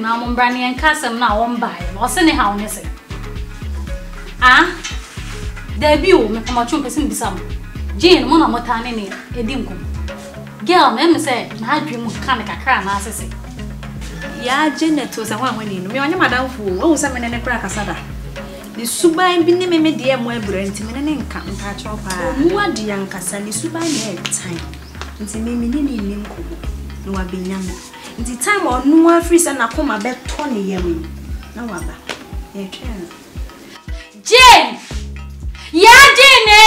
na mo bra ne enkasem na wo mbae no se ne ha wo se ah there be o me koma chun person bisam Jane mo na motane ne edi nkom girl me say na adwe mu kan kakra na asese ya Janet o sa ho anwani no me onye madam fu o se me ne kra kasada ni suban bi ne me de mo abranti me ne nka nka cho pa mu ade yankasa ni suban na time nti me ni nko no wa benyam nti time onu afri se na koma beto ne yam na waba e twen Jane ya Jane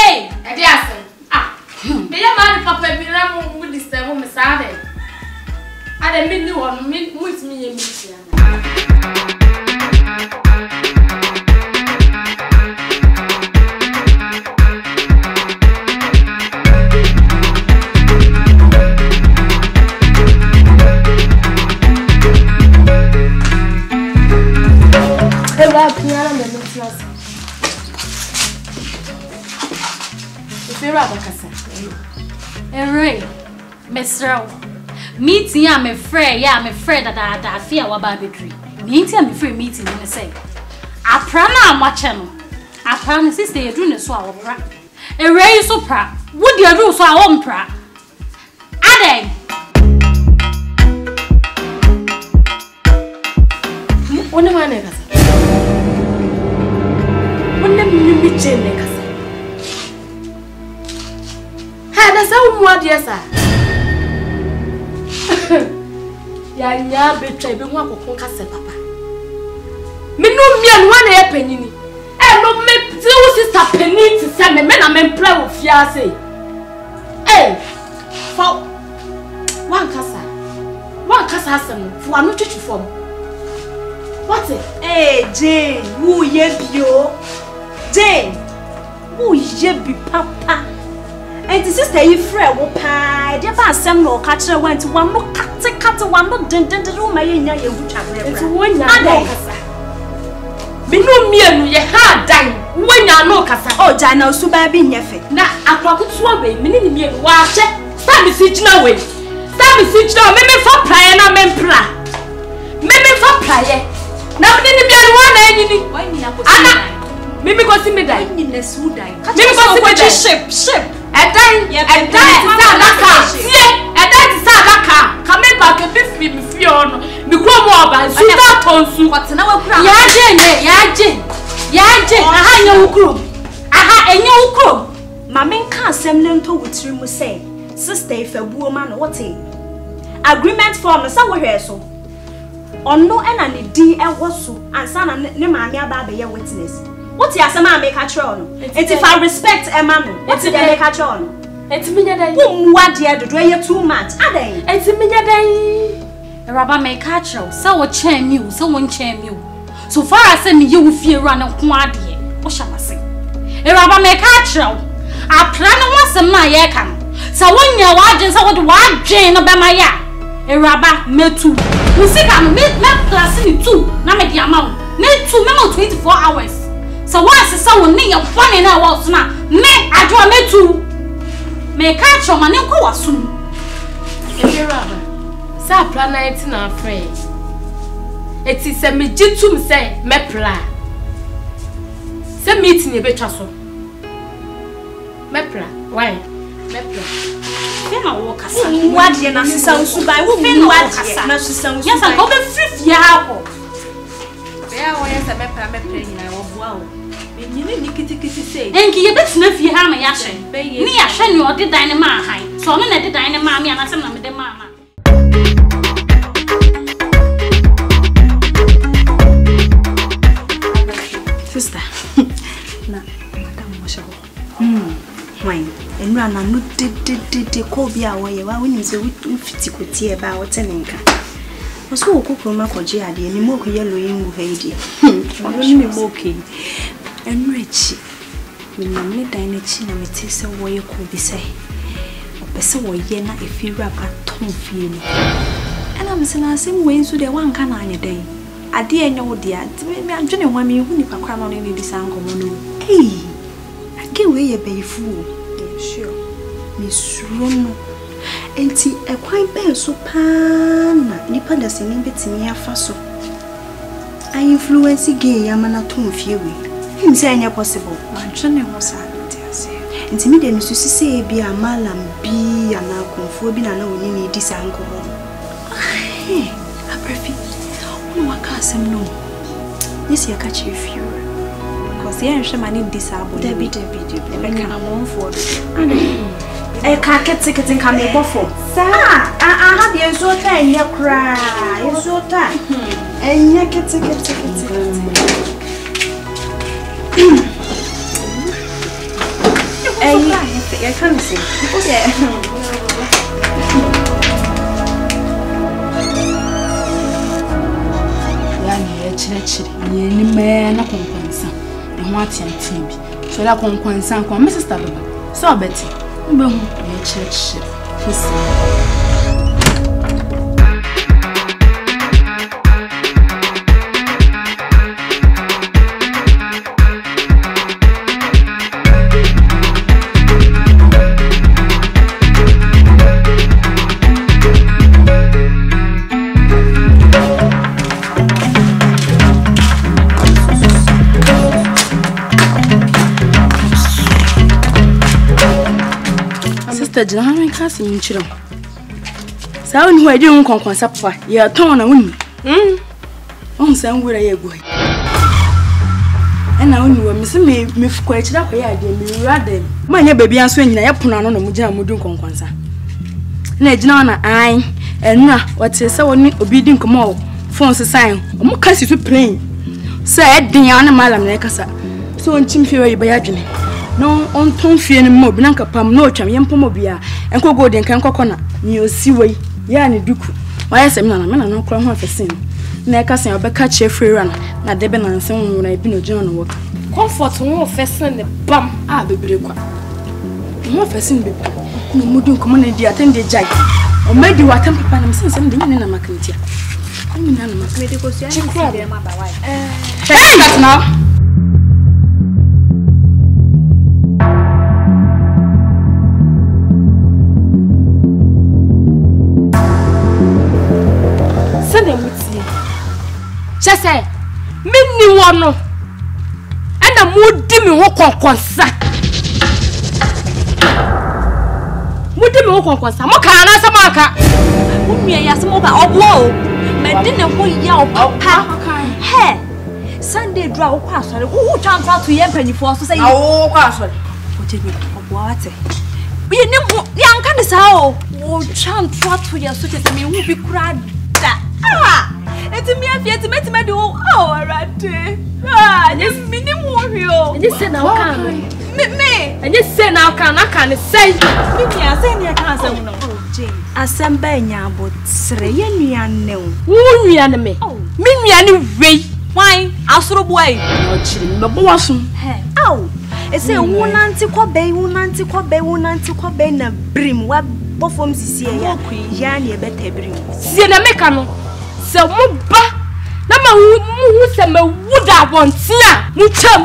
e di asen me ya man papa bi na mo disturb me sade ade me ni won me mutimi ye mi Mr. Meeting ya me frɛ da afia wa ba bedri. Meeting me frɛ meeting ne say. Apra na amache no. Apra ne sister yedru ne so a wo pra. Ere so pra. Wo de adru so a wo mpra. Ade. Wone ma na kasa. Wone mi jene kasa. Ha na sa wo ade asa. Ya nya betwa be hu akokon kase papa minu mia no na ye panyini no me ti wo sister penny ti se me na me mpra wo fia se fa wan kasa asem fu anu twetwu fom what Jane wo ye bio Jane wo ye bi papa and the sister you friend wo pa de ba asem no ka kire wan ti wan no kate wan no den ro ma ye nya ye hu twabere ti wo nya no kasa minu mienu ye ha dan wo nya no kasa jana osu ba bi nyefe na akwakutu obe mini ni mienu wa hye sta mi si gina we me fa praye na me mpra me fa praye na mini ni mienu wa na enyini wa nyina ko mimi ko si me dai nyina su dai mimi ko si me dai ship Edai sa laka Edai sa laka kame ba ke bi mi fi ono mi kro mo oba su ta tonsu kwatena wakura ya Jane aha nya wukuro aha enye wukuro ma men ka asem ne nto wutiri mu say sister ifabuo ma no wote agreement form sa wo hwe so onno ena ne din ewo so ansa na ne maame aba be ye witness what you asem a make a try no if I respect Emma no what you make a try no etiminya dai wo muade dodo ye too much adai etiminya dai Raba make a try so wo chen you so won chen you so far as me you wo fie run nko ade wo shamase Raba make a try apra no wasem na ye ka no so wonya wagen so wo de wagen no be ma ya Raba metu wo sika no me class ni 2 na me di amount me 2 me 24 hours so once so won ne yefone na wo so na me adwo metu me ka choma ne ko waso nu Raba sa plan na eti na friend eti se me jitum se me pra se meeting e betwa so me pra why me pra fe na wo kasa muade na sisa usubai wo fe muade na sisa usubai yes ko be free ha ko be a wo yes me pra nyina wo bua wo nyine ni kitikiti sei enki ye betina fie ha na ya hye ni ya hye ni odi dan ne ma han so no na de dan ne ma me anasem na me de ma sister na madam mo sha why enra na no de ko bia wo ye wa woni se fiti kotie ba wo tenenka oso wo kokoro makoje ade ni mo ko yellow yin wo heidi ni me mo okay enrechi minamne dan chi na meti se wo ye ko bi se opese wo ye na efira ba ton fie ni ana msena asem we nso de wanka na anye den ade enye wo dia me adwene ho me hu ni pakwa na ni di sankomo no age we ye beifu sure me suro no enti ekwan ben so pa na nipa da se ni betimi afa so I influence gay yamana to few. Him say any possible. Man, Johnny was intimidate me to say be a malam be an alcohol be an old need this alcohol. Hey, a perfect. Oh, I can't say no. This year catch you few. Because the ancient man in disabled. Debbie, I'm on for a carpet ticket in coming before. Sir, I have you so time, you cry, you so time. And you get ticket. I can't see. Any man, a conquensa, and what young Timby. So that conquensa, Mrs. Tababa. So, Betty, your church. John Cassie in Chilo. Sound who I didn't conquer supper, you're torn a win. On some way I go. And I only were missing me quite up here, dear, rather. My baby answering, I put on a mujam would do conquer. Nejana, I, and now what's a so obedient come out, phones a sign, or more cassie to plain. Said Diana Malam Necasa. So on Chimfio by Adrian. No, on tongue fear and more, Blanca Pam, no cham, Yampomobia, and Cogo den can coconut, near Seaway, Yanni Duku. Why, I said, no, no, crime half a sin. Necas and catch a free run, not Deben and some when I've been a John work. Comfort more fasten the bum, be break. More fasten be no mood community attend the jag. Or maybe what temper panam since I'm doing in a macatia. I mean, I'm a medical science. Hey, now. Just say, Minnie one, and a mood dimmy walk on consa. Would you walk on some Moka? Mummy, as a mocha or blow. My dinner will yell, Hey, Sunday draw password. Who turns out to Yempenny for to say, oh, password. What did you what? We know young Canisao. Oh, chant trot to your suitors and you will be cried. It's a mere fear to make me do our rat. Yes, minimum. And you said now, me, and you said now, I can't say, I say, I can't say, I send Benya, but Srayania no. Who me enemy? Me anyway. Why? I'll throw away. No, bosom. Oh, it's a one anti-quabe, na brim, what performs is here, Yanni, a better brim. See the mechano. So muba nama mu se me wuda wontia mu cham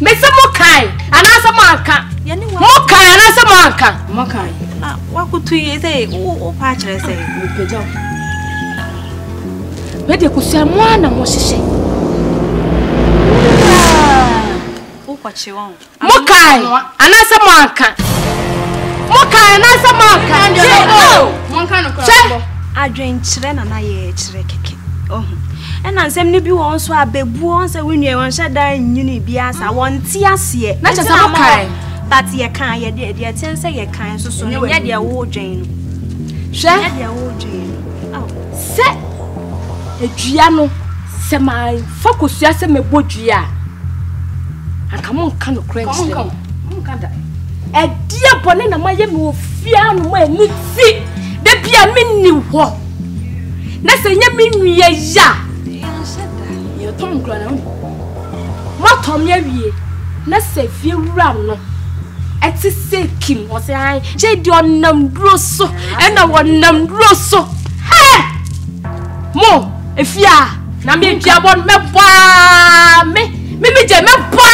me se mokai anasa manka mokai anasa manka mokai na wakutu ye say o pa kire say me peja we de kusia mwana mo hihye o kwachi won mokai anasa manka monka no kwa Adwen chire na ye chire keke. Oh. And ansem ni bi won so abebu on se winue won sheda nyini biasa won ti ase. Na che sa kai. But ye kan ye de ten say ye kan so so ye de wo dwen no. Hwe? Ye de wo dwen. Oh. Se edua no se mai focus ya se mebodua. Aka mon kan no credit. Mon kan da. E dia bone na maye me ofia no ma ni ti. De bia minni ho na se nya minni ya ye tom kro na mo tom ya wie na se fie wura no eti se kim wo se ai je di onam duro so e na wonam duro so he mo efia na me bia bon me bwa me je me bwa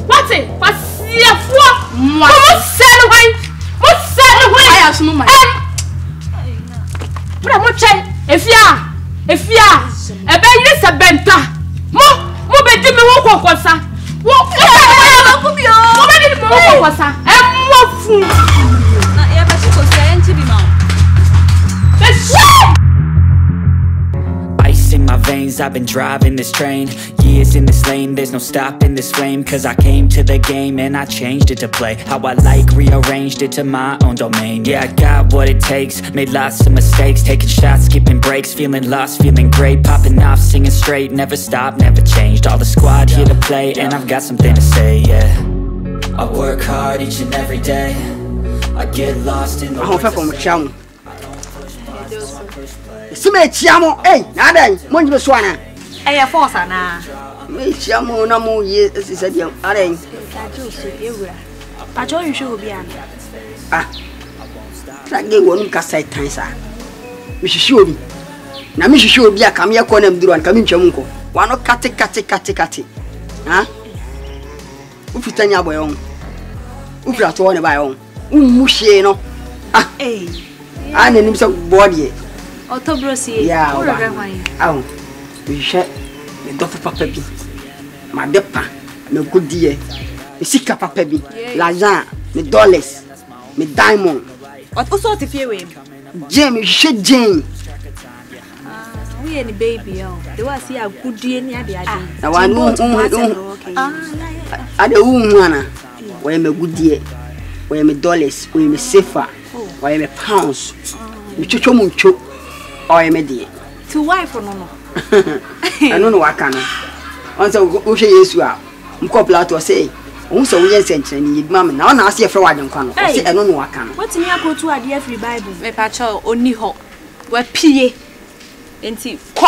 what it pasia fo mo se no hwan aya so no mai Bra mo chen efia wasa. Emofu. Na ya ba chiko sia enti bi ma. Ice in my veins, I've been driving this train. Years in this lane, there's no stopping this flame. Cause I came to the game and I changed it to play how I like, rearranged it to my own domain. Yeah, I got what it takes, made lots of mistakes, taking shots, skipping breaks, feeling lost, feeling great, popping off, singing straight, never stopped, never changed. All the squad here to play and I've got something to say, yeah. I work hard each and every day. I get lost in the words. Sime chiamo, hey, nada, monji beswana. Eya force ana. Me chiamo na mo ye sisadia. Are. Tajo so ewura. Tajo nhwe obi ana. Ah. Trage wonu kasa tansa. Me hihye obi. Na me hihye obi aka me yakọ na mduru an ka me ntwam nko. Wano kate. Ha? Ufitanya aboy on. Ufira to ne ba on. Ummuhye no. Ah. Eh. Ana nim so body. Otobrosi. Yeah. O rere hwan. Aw. Hihye me dofo papa bi. Ma depa me godie. Me sika papa bi. L'argent, me dollars, me diamond. O so te fie we. Jane, hihye Jane. We any baby oh. They was see a goodie ni ade ade. Na wanu ade wu ana. We me goodie. We me dollars, we me safer. We me pounds. Me chocho muncho. O me die. To wife no. I don't know what can. Once o she Yesu a. Mko plato say, "Won so we senche ni mam na na ase efre wadem kwa no." Say I don't know what can. What me akotu ade free Bible. Me pa cho oni ho. Wa pie. Enti ko.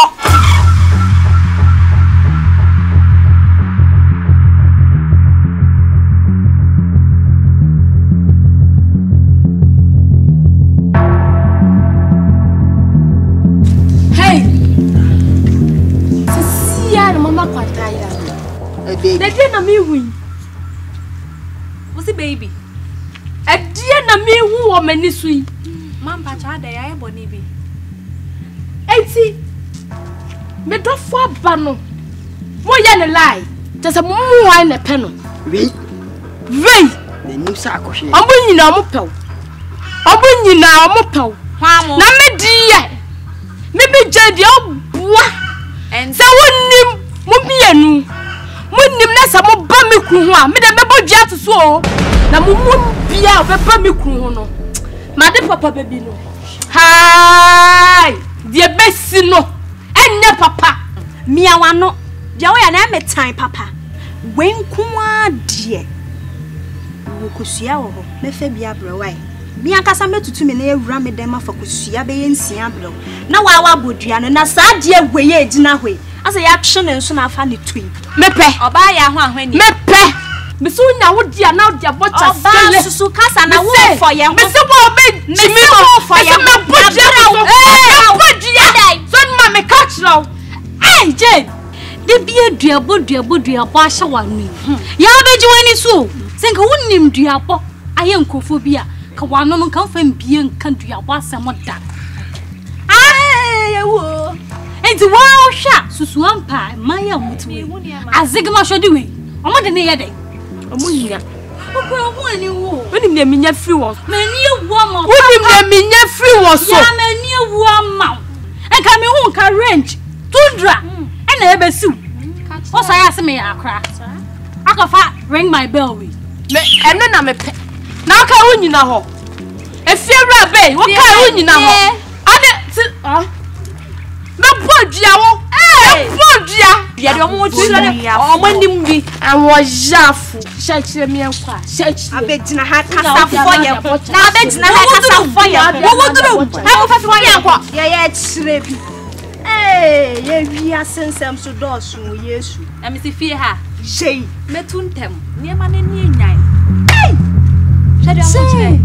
They na me win. What's the baby? A dear na me who are many sweet. Mamba chada ya boni bi. Eti me do for bano. Mo ya ne lie. Just a mo wine a penno. We the new sakoshi. Omo nyina mo pew. Omo nyina mo pew. Na me die. Me be jade obwa. And so wonnim mo bienu. Munim na sa mo ba me kru ho a me de mebo dua to so na mo bia o be ba me kru ho no ma de papa baby no hai de besi no enye papa Miawa no. Dia wo ya na me tan papa. Wenku ade. Wo kosua wo ho. Me fa bia brewai. Mi akasa metutu me na ewura me dem afa kosua be ye nsia brew. Na wa bodua no na sa de agweye agina hwe. Asa ya twe ne nso na afa ne tui. Mepe oba ya ho ahwani. Mepe Misu nya wo dia na dia bocha skele. Oba susu kasa na wo for ye ho. Mese wo be jimi wo for ye. Me bodua wo. Bodua dai. So ma me catch now. Hey Jane. De bia duabo bo ahye wanu. Ya beji wani so. Senka wonnim duabo aye nkofo bia ka wano no kan fam bia nkan duabo asem da. Ai wo. Enti wa hwa susu ampa maya mutwe. Azigma shodi we. Omo de ne ye dey. Omo nyina. Okura ho ani wo. Wonim na minya free wo. Mani ewu ama. Wonim na minya free wo so. Ya mani ewu ama. Enka me hu nka range. Tundra. Na ebesiu. Osa ya se me akra. Akofa ring my bell we. Me eno na me pe. Na aka wo nyina ho. Efiewura be, wo ka wo nyina ho. Ade ti me bodua wo. Bodua. Bia de omo chire omo nim bi. Awon jafu. Chechire mi enkwa. Chechire. Abegina ha kasa fo ye. Na abegina ha kasa fo ye. Wo duru. Ha ko fa fi wa enkwa. Ye chire bi. Ye wi asensem so do so Yesu. Na me si fie ha. Jei. Metu ntem. Niema na ni enyan. Hey! Shade omo chire.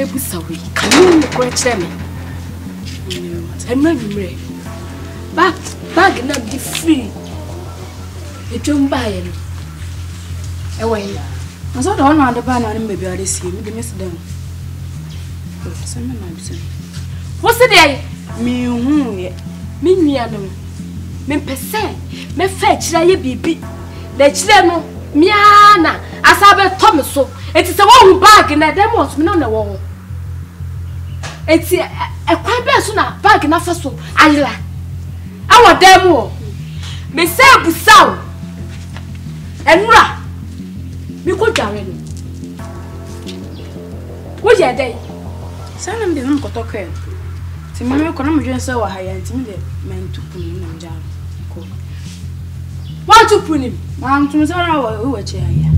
mebu sawi. Can you correct them? I'm not ready. Bag not be free. You don't buy it. Away. I saw the one on the banner and maybe I see me the miss them. What's the day? Me, Me, me percent. Me fetch la ye bibi. The children, Miana, as I bet Thomas so. It is a one bag and a demos me on the wall. It's a quite best sooner bag enough for so. I like our demo. Me say Busau and Ra. Me go down. What ya day? Sana mbi nko toke. Ti mama ko na mdwen se wa haya ntimi de men tupuni no nja ko. Wa tupuni? Ma ntum se ra wa che haya.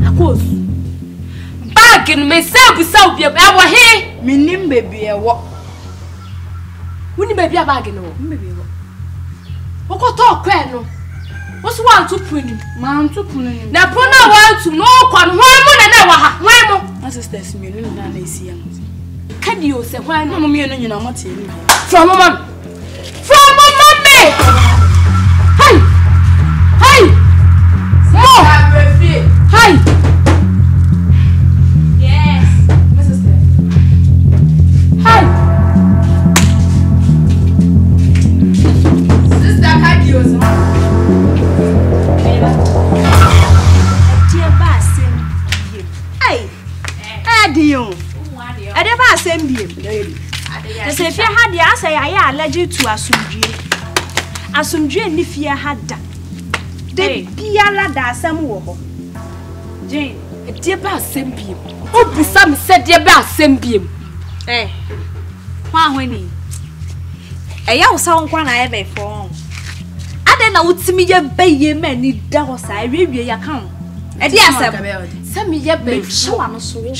Akos. Bag in me se Busau bia e wo he. Me nim bebi e wo. Woni bebi a bag no. Bebi e wo. Wo ko to kwa no. What's one to puni? Man to puni. Na puna want to know kon hwan mo na wa ha. Hwan mo? My sisters me no na na isi am. Can you say hwan no me no nyina mo tie ni. From mama. From mama me. Hey. Hey. Mo. Hey. Yes. My sister. Hey. Sister can you so? Adiyo. Ade ba asem biem. Se fie ha de asa ya ya allergy to asumdue. Asumdue ni fie ha da. De biala da asem wo ho. Jane, ade ba asem biem. Obisa me se de ba asem biem. Hwa hwani. Eya wo sa wonkwa na ye be fo. Ade na wutimi ye beye mani da ho sa ewie ya kan. Ade asem. Se me ye be fo ano so wo.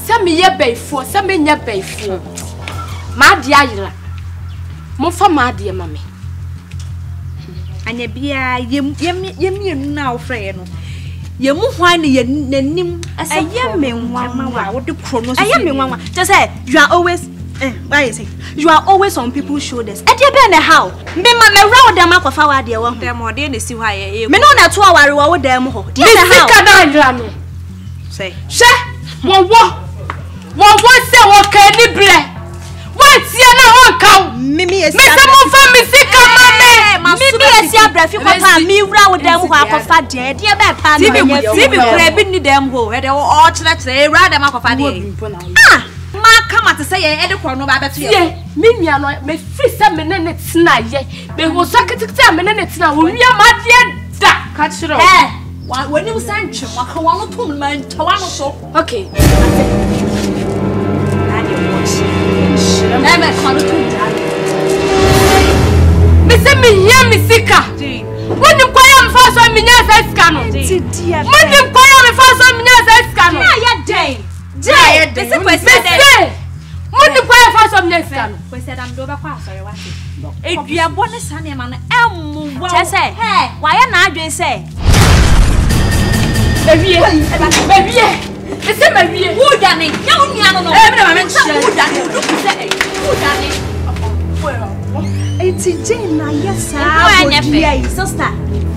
Se me ye be fo, se me nya be fo. Ma de ayira. Mo fa ma de ma me. Anya bia yem na wo frɛ no. Yemu hwan ne nanim asɛ me nwanwa wo de krono so. Me nwanwa. Just say you are always why you say you are always on people's shoulders. E dey be na how? Me ma me wra wo dem akofa wa de wo. Dem ode na si hwa ye. Me no na to aware wo dem ho. Dey na how? Sika na ayira no. Say. She wo se wo ka ni ble. Wo tie na wo ka. Mimi esi. Me se mo fa mi sika ma me. Mimi esi abrafi ko pa mi wra wo dem ho akofa de. Dey be pa na. Tibi kura bi ni dem ho. E de o kire wra dem akofa de. Ma kama te say e de krono ba beto ye. Me nua no me free se me ne tina ye. Me ho so kitikita me ne tina wo wi ma de da. Ka chiro. When you send you, I want to man, Tawano so. Okay. Never come to Miss me, yeah, Miss Sika. When you call him first, I'm in your scano. When you call him first, I'm in your scano. Yeah, Jane. This is what I when you call him first, I'm in your scano. We said I'm doing a pass or what? If you are born a son, man, just say, hey, why not do say? Baby, it's a baby. Who done it? No, who done it? Who done it? It's Jane na yes sister.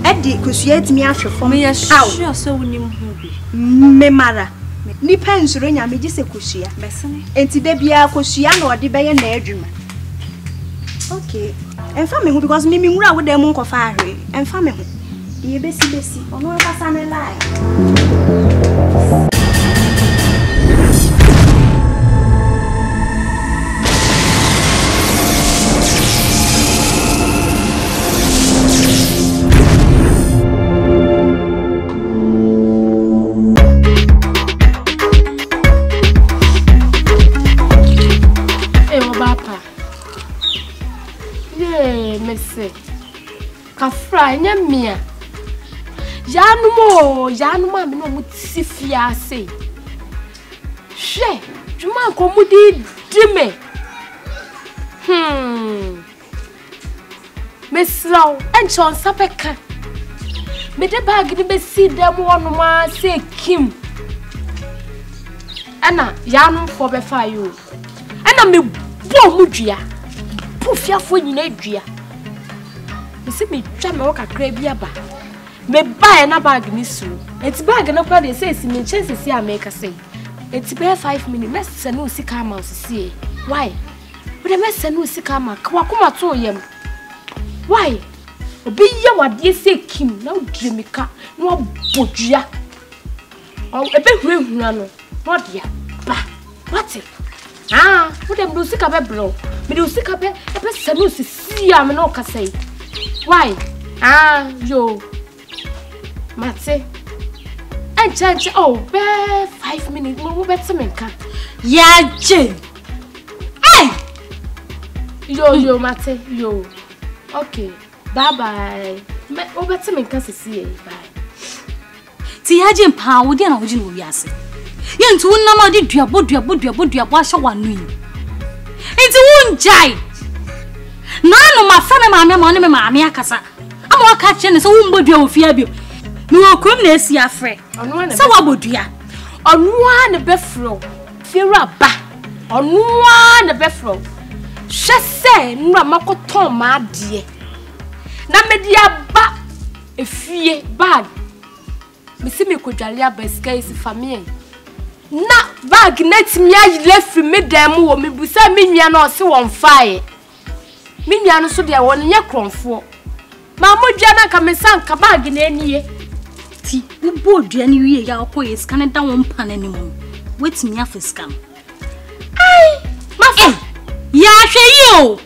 Eddie kusuet me ahwe for me sure so nim hu bi. Me mara. Ni pensuro nya me gise kusua. Besene. Enti da bia kusua na ode beye na adwuma. Okay. Enfa me hu because me nwura wo dem nkofa ahwe. Enfa me hu. Ye besi ono pasa na lie. Kafra nya mia yanu ma me no mutsi fiase hwe dwuma ko mudi dime mesraw enchon sapeka me de bag ni be si dem wono ma se kim ana ya no for be fa you ana me bo mu dua pufiafo nyina dua me se me twa me wo kakra bi aba me buy na bag ni so eti bag na kwa de say si me chance si America say eti be 5 minutes me se no si ka ma si why we me se no si ka ma kwa kuma to yem why obi ye wade se kim na odremika na obodua o ebe hurehura no no dia ba what we dem do sika be bro me do sika be ebe se no si am na o ka say why yo Mate. And change oh, be 5 minutes. Mo better menka. Yeah, Jane. Hey. Yo, Mate. Yo. Okay. Bye bye. Me o better menka see bye. Ti ya Jane pa wo dia na wo ji no wiase. Ye ntu wonna ma de duabo ahye wanu yi. Enti won jai. Na no ma fa me maame akasa. Ama waka che ne so wo mbodua wo fia bio. No krom na esi afre. Se wabodua. Onua ne befro. Fiera ba. Onua ne befro. Hwese nura makoton ma ade. Na media ba efie bag. Mesi me kodwale aba sika esi family. Na bag net mi ayile fri me dan mu wo me busa me nua na o se won fae. Me nua no so de won nye kronfo. Ma modua na ka me sanka bag na anie. Ti we bodua ni wie ya okoye scan da won pan animu wetimi afa scan ai mafa ya hwe yo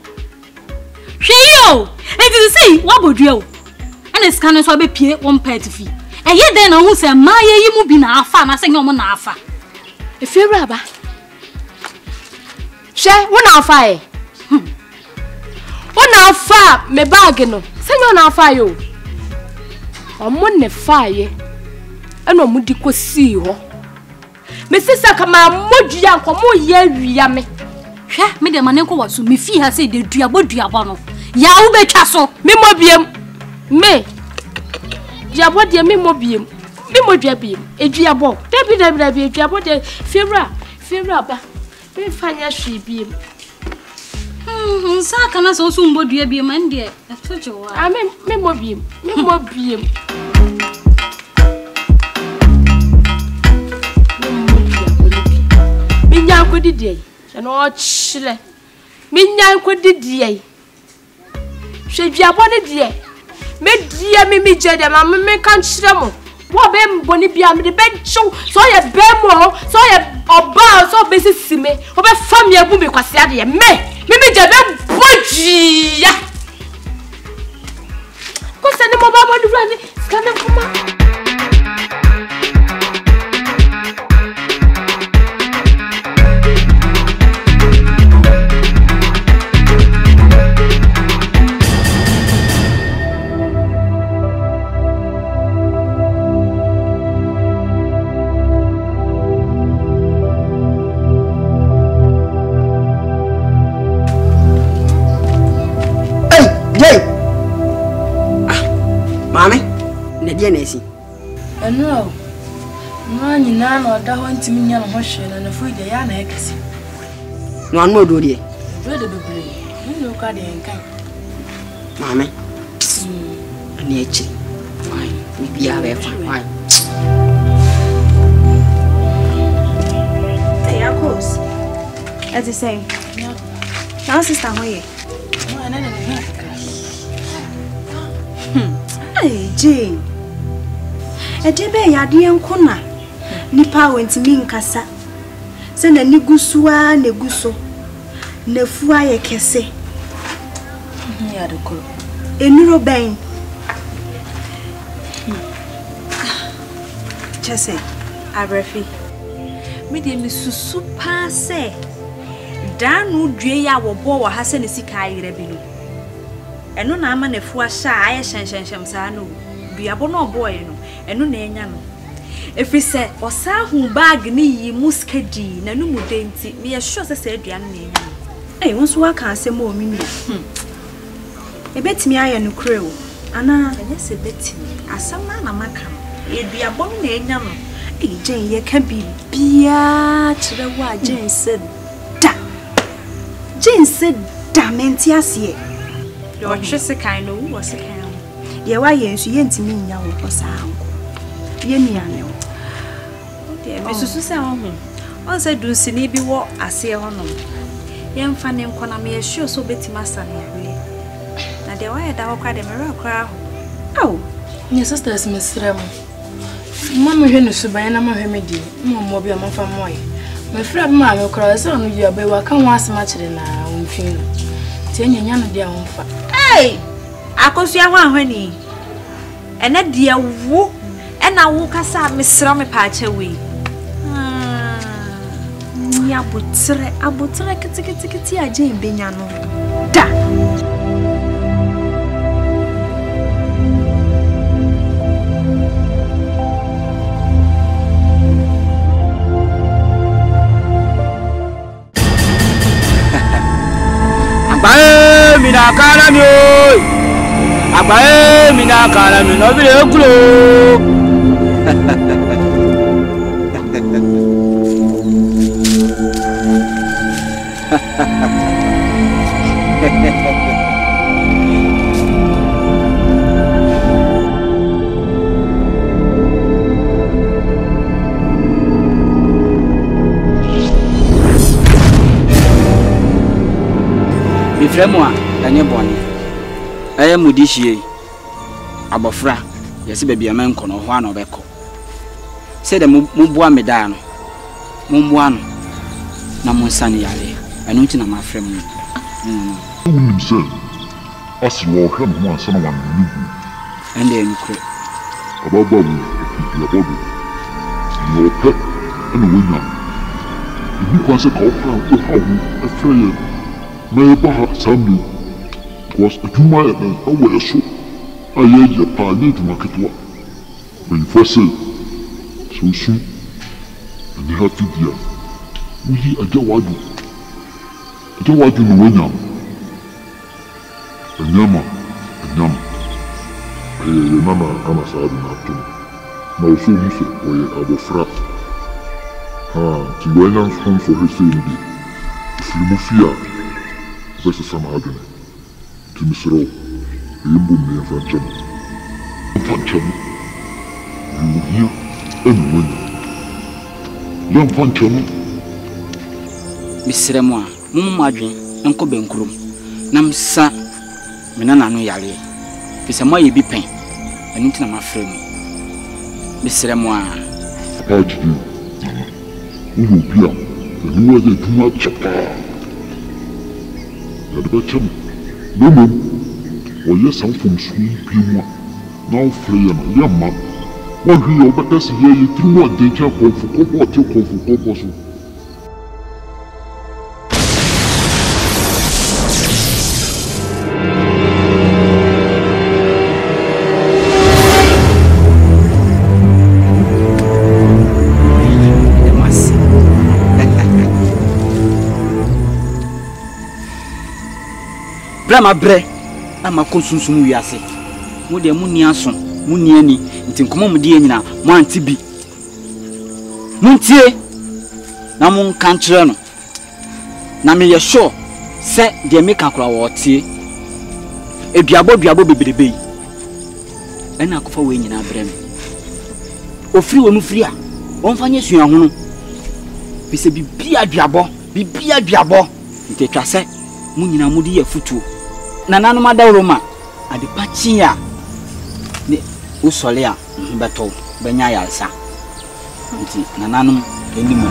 enti say wa bodua o ana scan so be pie won pet fi eye den na hu se ma ye yi mu bi na afa na se nyom na afa e fiera aba she wona afa e wona afa me bag no se nyom na afa yo omo ne faaye eno mu di kosi ho me sisa kama modua nkomo ye awia me hwe me de mane ko waso me fi ha se de duabo no ya wo betwa so me mobiem me duabo de me mobiem me modua biem eduabo debi eduabo de fiera ba me fanya hwe biem nsa kana so mbodua biem ande etojo wa me mobiem Minya ko didie na o chile minya ko didie hwe duabo ne die me die mi je de ma me kan chire mo wo be mboni bia me de be chu so ye be mo so ye oba so be sisime wo be fam ye bu me kwase ade me je be bojia ko se ne mo ba mo dura ni scan kuma Nesi eno no nyina na oda ho ntimi nya no ho hwe na nafu de ya na ekesi no anu odori de bebre ni o ka de nkan mame ani echi why we be are fa why hey of course as I say now sister hoye no na hey Jane Edebe yade enkona nipa wentimi nkasa se na nigusuwa neguso nafu aye kese ya de ko enuro ben chese abrefi me de misusu pa se danu due ya wobo wa ha se ne sika ayire bi no eno na ama nafu ahya aye hyenhyenhyem sa no duabo no boy no eno na enya no efise osahu bag ni yi muskedi na no mudenti me ye sure se aduan na enya won so waka asem o mi ni ebetimi aye no kreo ana enye se betimi asama na maka eduabo na enya no Jane, you can be beer to the what Jane said. Jane said, Damentias ye. Your Jessica, I know was a can. Ye, why yes, you ain't to me now for sound. Yenny, I know. Dear Mrs. Susan, once I do see be what I say on them. Young Fanny Conami is sure so betty master near. Now, the way I cried a miracle. Oh, your sister's Miss Remo. Mamma Henry by an Amahemedi, Mobby among from Moy. My friend Mamma cries on you, but I can't want much than I won't feel. 10 young dear own fat. Hey, I could see one honey. And that dear woo, and I walk us up Miss Rammy patch away. I would say, a Jane Binyano. Da! Abae mina kana mi o. Abae mina kana mi no bi le kulo. Ifremwa danye boni aye mudishie abofra yesi bebia menko no ho ana obeko se de mubua meda no mumua no na monsane yale enu nti na mafrem unim se asi wo hwe no ansa na wan ni ende enkure ababa wu ya bodu yo pe enu wonya ni kwanse ka ofra ko hawo afreye me ba sambi was a tuma e awe so aye je pa ni tuma ketwa me fose so ni hatu dia uyi ajawadu no wonya anyama mama ana saadu na tu na usu muso oye abofra ti wonya so hesindi filimofia verse sama adene ti misro yimbu me fancham yuhia enwonya yam fancham misremo a mumma adwen enko benkurum namsa menana no yare fisa mo ye bi pen enu ntina mafrem misremo a aji uhu pia enu wa de tuma chapa ya de bachem nomo o ye san fom su bi mo na o fre ya no ya ma wa hwi o beta se ye tuma de cha ko fu ko te ko fu ko so Brama bre ama konsunsum wiase mo de mu ni aso mu ni ani nti nkomo mu de nyina mo anti bi muntie na mo kan kire no na me ye sure se de me ka kura wo tie eduabo bebrebe ena akofa we nyina bre me ofiri wo mu firi a wonfanye sua ho no bise bibia aduabo nti twa se mu nyina mu de ye futuo Nana no madawroma ade pachi a ne usole a beto benya yalsa nti nananom enimu